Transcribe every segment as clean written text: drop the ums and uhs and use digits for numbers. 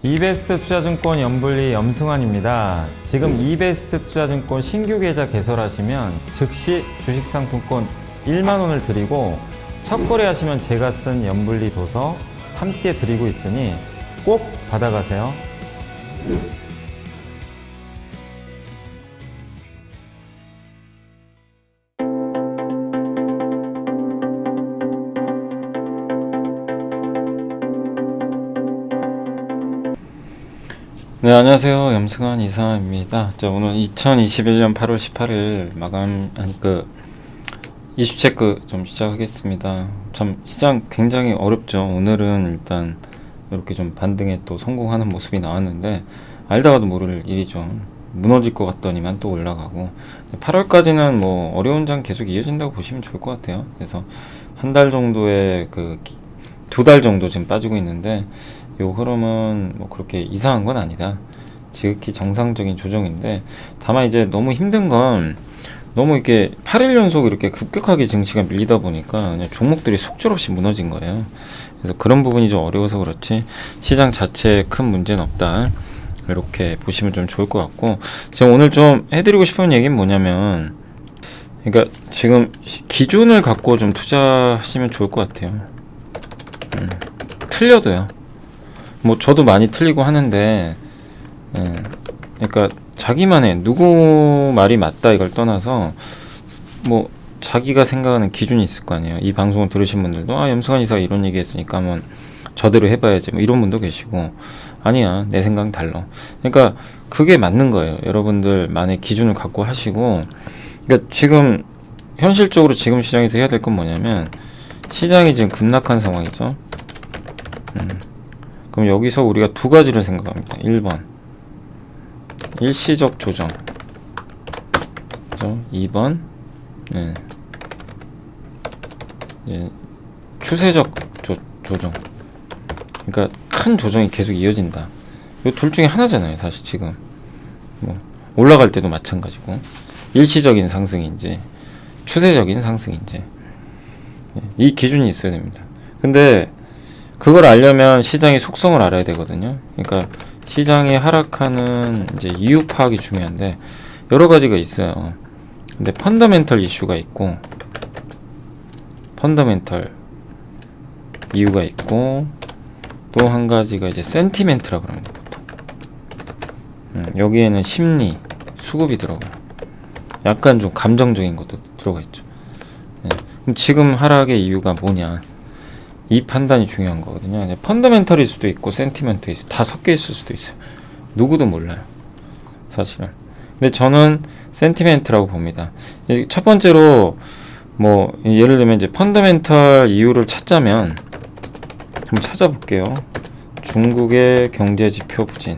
이베스트 투자증권 연불리 염승환입니다. 지금 이베스트 투자증권 신규 계좌 개설하시면 즉시 주식상품권 1만 원을 드리고 첫 거래하시면 제가 쓴 연불리 도서 함께 드리고 있으니 꼭 받아가세요. 네, 안녕하세요. 염승환 이상입니다. 자, 오늘 2021년 8월 18일 마감, 이슈 체크 좀 시작하겠습니다. 참, 시장 굉장히 어렵죠. 오늘은 일단 이렇게 좀 반등에 또 성공하는 모습이 나왔는데, 알다가도 모를 일이죠. 무너질 것 같더니만 또 올라가고, 8월까지는 뭐 어려운 장 계속 이어진다고 보시면 좋을 것 같아요. 그래서 한 달 정도의 두 달 정도 지금 빠지고 있는데, 요 흐름은 뭐 그렇게 이상한 건 아니다. 지극히 정상적인 조정인데, 다만 이제 너무 힘든 건 너무 이렇게 8일 연속 이렇게 급격하게 증시가 밀리다 보니까 그냥 종목들이 속절없이 무너진 거예요. 그래서 그런 부분이 좀 어려워서 그렇지 시장 자체에 큰 문제는 없다. 이렇게 보시면 좀 좋을 것 같고, 제가 오늘 좀 해드리고 싶은 얘기는 뭐냐면, 그러니까 지금 기준을 갖고 좀 투자하시면 좋을 것 같아요. 틀려도요. 뭐 저도 많이 틀리고 하는데, 그러니까 자기만의 누구 말이 맞다 이걸 떠나서 뭐 자기가 생각하는 기준이 있을 거 아니에요. 이 방송을 들으신 분들도 염승환 이사가 이런 얘기 했으니까 한번 저대로 해봐야지 뭐 이런 분도 계시고, 아니야 내 생각은 달라. 그러니까 그게 맞는 거예요. 여러분들만의 기준을 갖고 하시고, 그러니까 지금 현실적으로 지금 시장에서 해야 될 건 뭐냐면, 시장이 지금 급락한 상황이죠. 그럼 여기서 우리가 두 가지를 생각합니다. 1번 일시적 조정, 그죠? 2번 이제 추세적 조정. 그러니까 큰 조정이 계속 이어진다. 이 둘 중에 하나잖아요. 사실 지금 뭐 올라갈 때도 마찬가지고, 일시적인 상승인지 추세적인 상승인지 이 기준이 있어야 됩니다. 근데 그걸 알려면 시장의 속성을 알아야 되거든요. 그러니까 시장이 하락하는 이제 이유 파악이 중요한데, 여러 가지가 있어요. 근데 펀더멘털 이슈가 있고, 펀더멘털 이유가 있고, 또 한 가지가 이제 센티멘트라고 합니다. 여기에는 심리, 수급이 들어가요. 약간 좀 감정적인 것도 들어가 있죠. 그럼 지금 하락의 이유가 뭐냐? 이 판단이 중요한 거거든요. 펀더멘털일 수도 있고 센티멘트일 수도, 다 섞여 있을 수도 있어요. 누구도 몰라요, 사실은. 근데 저는 센티멘트라고 봅니다. 첫 번째로 뭐 예를 들면 이제 펀더멘털 이유를 찾자면 한번 찾아볼게요. 중국의 경제 지표 부진,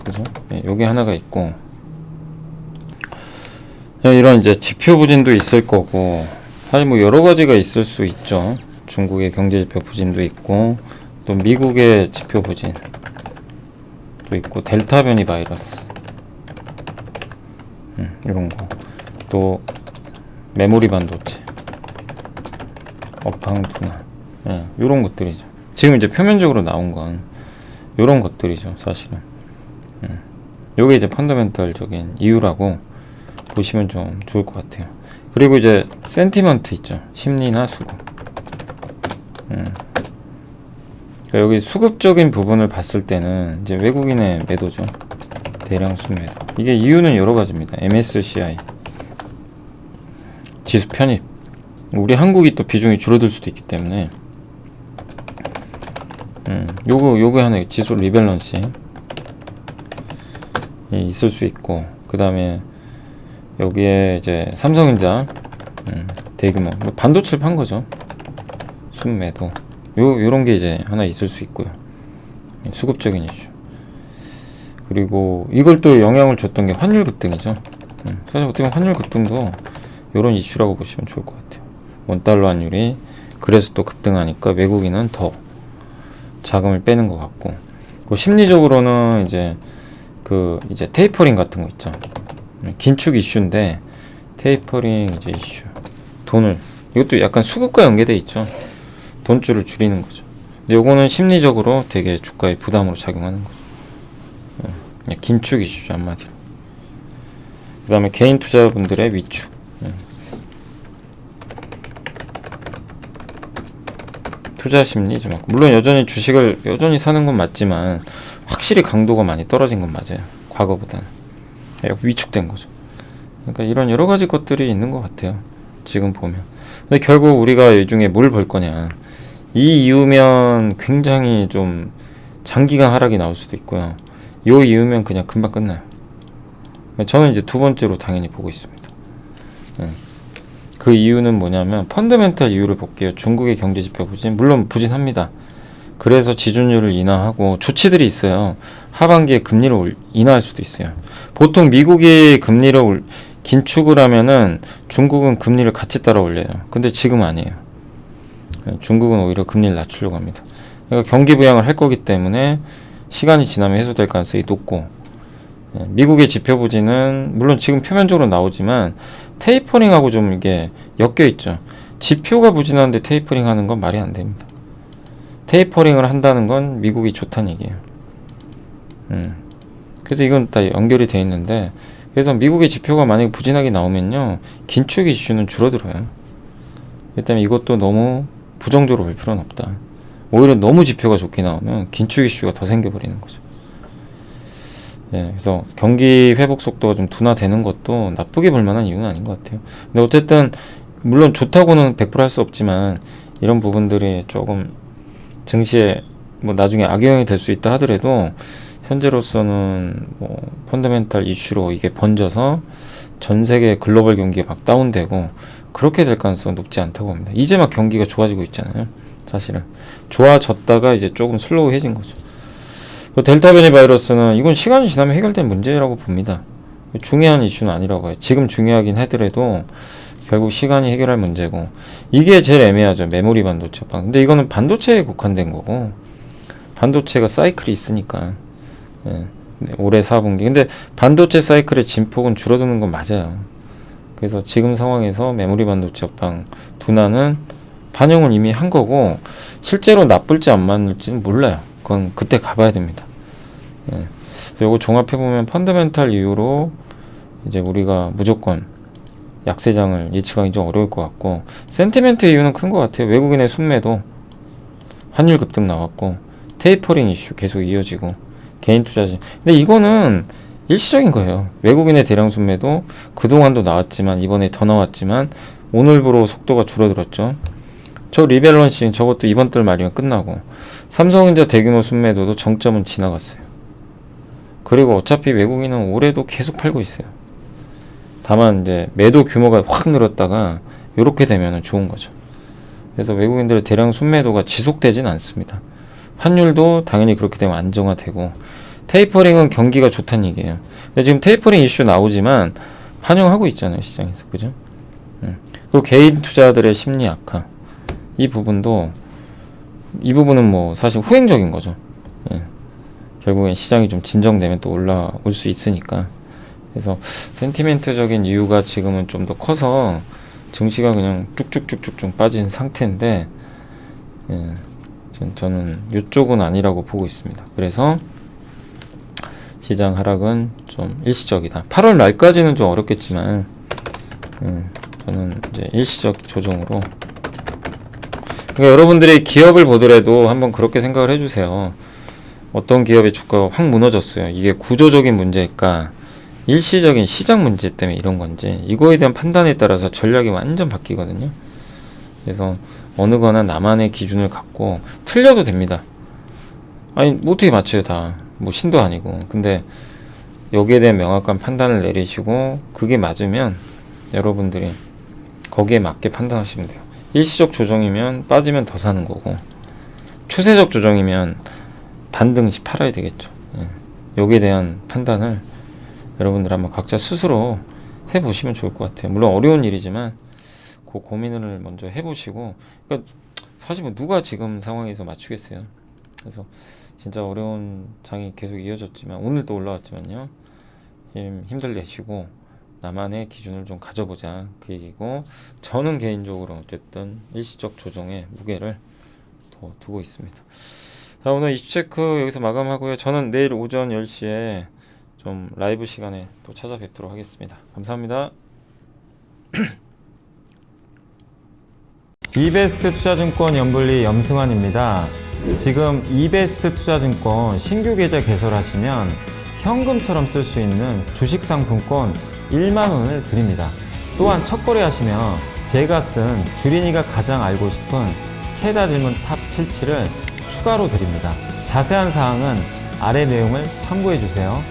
그죠? 여기 하나가 있고, 이런 이제 지표 부진도 있을 거고, 사실 뭐 여러 가지가 있을 수 있죠. 중국의 경제지표 부진도 있고, 또 미국의 지표 부진도 있고, 델타 변이 바이러스, 이런 거, 또 메모리 반도체, 업황 둔화, 이런 것들이죠. 지금 이제 표면적으로 나온 건 이런 것들이죠, 사실은. 요게 이제 펀더멘털적인 이유라고 보시면 좀 좋을 것 같아요. 그리고 이제 센티먼트 있죠. 심리나 수급. 그러니까 여기 수급적인 부분을 봤을 때는 이제 외국인의 매도죠. 대량 순매도. 이게 이유는 여러 가지입니다. MSCI 지수 편입. 우리 한국이 또 비중이 줄어들 수도 있기 때문에, 요거 하나 지수 리밸런스 있을 수 있고, 그 다음에 여기에 이제 삼성전자 대규모 반도체를 판 거죠. 순매도. 요런 게 이제 하나 있을 수 있고요. 수급적인 이슈. 그리고 이걸 또 영향을 줬던 게 환율 급등이죠. 사실 어떻게 보면 환율 급등도 요런 이슈라고 보시면 좋을 것 같아요. 원달러 환율이 그래서 또 급등하니까 외국인은 더 자금을 빼는 것 같고, 그리고 심리적으로는 이제 이제 테이퍼링 같은 거 있죠. 긴축 이슈인데 테이퍼링 이제 이슈. 돈을, 이것도 약간 수급과 연계돼 있죠. 돈줄을 줄이는 거죠. 근데 요거는 심리적으로 되게 주가에 부담으로 작용하는 거죠. 그냥 긴축 이슈죠, 한마디로. 그 다음에 개인 투자분들의 위축. 투자 심리 좀 많고, 물론 여전히 주식을 여전히 사는 건 맞지만 확실히 강도가 많이 떨어진 건 맞아요. 과거보다는 위축된 거죠. 그러니까 이런 여러 가지 것들이 있는 것 같아요, 지금 보면. 근데 결국 우리가 이 중에 뭘 볼 거냐, 이 이유면 굉장히 좀 장기간 하락이 나올 수도 있고요, 요 이유면 그냥 금방 끝나요. 저는 이제 두 번째로 당연히 보고 있습니다. 그 이유는 뭐냐면 펀더멘탈 이유를 볼게요. 중국의 경제 지표 부진, 물론 부진합니다. 그래서 지준율을 인하하고 조치들이 있어요. 하반기에 금리를 인하할 수도 있어요. 보통 미국이 금리를 긴축을 하면은 중국은 금리를 같이 따라 올려요. 근데 지금은 아니에요. 중국은 오히려 금리를 낮추려고 합니다. 그러니까 경기 부양을 할 거기 때문에 시간이 지나면 해소될 가능성이 높고, 미국의 지표 부진은 물론 지금 표면적으로 나오지만 테이퍼링하고 좀 이게 엮여 있죠. 지표가 부진하는데 테이퍼링 하는 건 말이 안 됩니다. 테이퍼링을 한다는 건 미국이 좋다는 얘기예요. 그래서 이건 다 연결이 돼 있는데, 그래서 미국의 지표가 만약에 부진하게 나오면요, 긴축 이슈는 줄어들어요. 그렇기 때문에 이것도 너무 부정적으로 볼 필요는 없다. 오히려 너무 지표가 좋게 나오면 긴축 이슈가 더 생겨버리는 거죠. 그래서 경기 회복 속도가 좀 둔화되는 것도 나쁘게 볼 만한 이유는 아닌 것 같아요. 근데 어쨌든 물론 좋다고는 100% 할 수 없지만 이런 부분들이 조금 증시에 뭐 나중에 악영향이 될 수 있다 하더라도 현재로서는 뭐 펀더멘탈 이슈로 이게 번져서 전 세계 글로벌 경기가 막 다운되고 그렇게 될 가능성은 높지 않다고 봅니다. 이제 막 경기가 좋아지고 있잖아요. 사실은 좋아졌다가 이제 조금 슬로우해진 거죠. 델타 변이 바이러스는 이건 시간이 지나면 해결될 문제라고 봅니다. 중요한 이슈는 아니라고 해요. 지금 중요하긴 하더라도 결국 시간이 해결할 문제고, 이게 제일 애매하죠. 메모리 반도체. 근데 이거는 반도체에 국한된 거고, 반도체가 사이클이 있으니까. 올해 4분기. 근데 반도체 사이클의 진폭은 줄어드는 건 맞아요. 그래서 지금 상황에서 메모리 반도체 업황 둔화는 반영을 이미 한 거고, 실제로 나쁠지 안 맞을지는 몰라요. 그건 그때 가봐야 됩니다. 그래서 요거 종합해보면 펀더멘탈 이유로 이제 우리가 무조건 약세장을 예측하기 좀 어려울 것 같고, 센티멘트 이유는 큰 것 같아요. 외국인의 순매도, 환율 급등 나왔고, 테이퍼링 이슈 계속 이어지고, 개인 투자지. 근데 이거는 일시적인 거예요. 외국인의 대량 순매도 그동안도 나왔지만 이번에 더 나왔지만 오늘부로 속도가 줄어들었죠. 저 리밸런싱 저것도 이번 달 말이면 끝나고, 삼성전자 대규모 순매도도 정점은 지나갔어요. 그리고 어차피 외국인은 올해도 계속 팔고 있어요. 다만 이제 매도 규모가 확 늘었다가 이렇게 되면 좋은 거죠. 그래서 외국인들의 대량 순매도가 지속되진 않습니다. 환율도 당연히 그렇게 되면 안정화되고, 테이퍼링은 경기가 좋다는 얘기예요. 근데 지금 테이퍼링 이슈 나오지만 반영하고 있잖아요, 시장에서. 그죠? 그리고 개인 투자들의 심리 악화, 이 부분도, 이 부분은 뭐 사실 후행적인 거죠. 결국엔 시장이 좀 진정되면 또 올라올 수 있으니까. 그래서 센티멘트적인 이유가 지금은 좀 더 커서 증시가 그냥 쭉쭉쭉쭉 빠진 상태인데, 저는 이쪽은 아니라고 보고 있습니다. 그래서 시장 하락은 좀 일시적이다. 8월 말까지는 좀 어렵겠지만, 저는 이제 일시적 조정으로. 그러니까 여러분들이 기업을 보더라도 한번 그렇게 생각을 해주세요. 어떤 기업의 주가가 확 무너졌어요. 이게 구조적인 문제일까, 일시적인 시장 문제 때문에 이런 건지, 이거에 대한 판단에 따라서 전략이 완전 바뀌거든요. 그래서 어느 거나 나만의 기준을 갖고 틀려도 됩니다. 아니 뭐 어떻게 맞춰요, 다. 뭐 신도 아니고. 근데 여기에 대한 명확한 판단을 내리시고 그게 맞으면 여러분들이 거기에 맞게 판단하시면 돼요. 일시적 조정이면 빠지면 더 사는 거고, 추세적 조정이면 반등시 팔아야 되겠죠. 여기에 대한 판단을 여러분들 한번 각자 스스로 해보시면 좋을 것 같아요. 물론 어려운 일이지만 그 고민을 먼저 해보시고, 그러니까 사실 뭐 누가 지금 상황에서 맞추겠어요. 그래서 진짜 어려운 장이 계속 이어졌지만, 오늘 또 올라왔지만요, 힘들 내시고 나만의 기준을 좀 가져보자, 그 얘기고, 저는 개인적으로 어쨌든 일시적 조정의 무게를 더 두고 있습니다. 자, 오늘 이슈 체크 여기서 마감하고요. 저는 내일 오전 10시에 좀 라이브 시간에 또 찾아뵙도록 하겠습니다. 감사합니다. 이베스트 투자증권 연불리 염승환입니다. 지금 이베스트 투자증권 신규 계좌 개설하시면 현금처럼 쓸 수 있는 주식상품권 1만 원을 드립니다. 또한 첫 거래하시면 제가 쓴 주린이가 가장 알고 싶은 최다 질문 탑 77을 추가로 드립니다. 자세한 사항은 아래 내용을 참고해 주세요.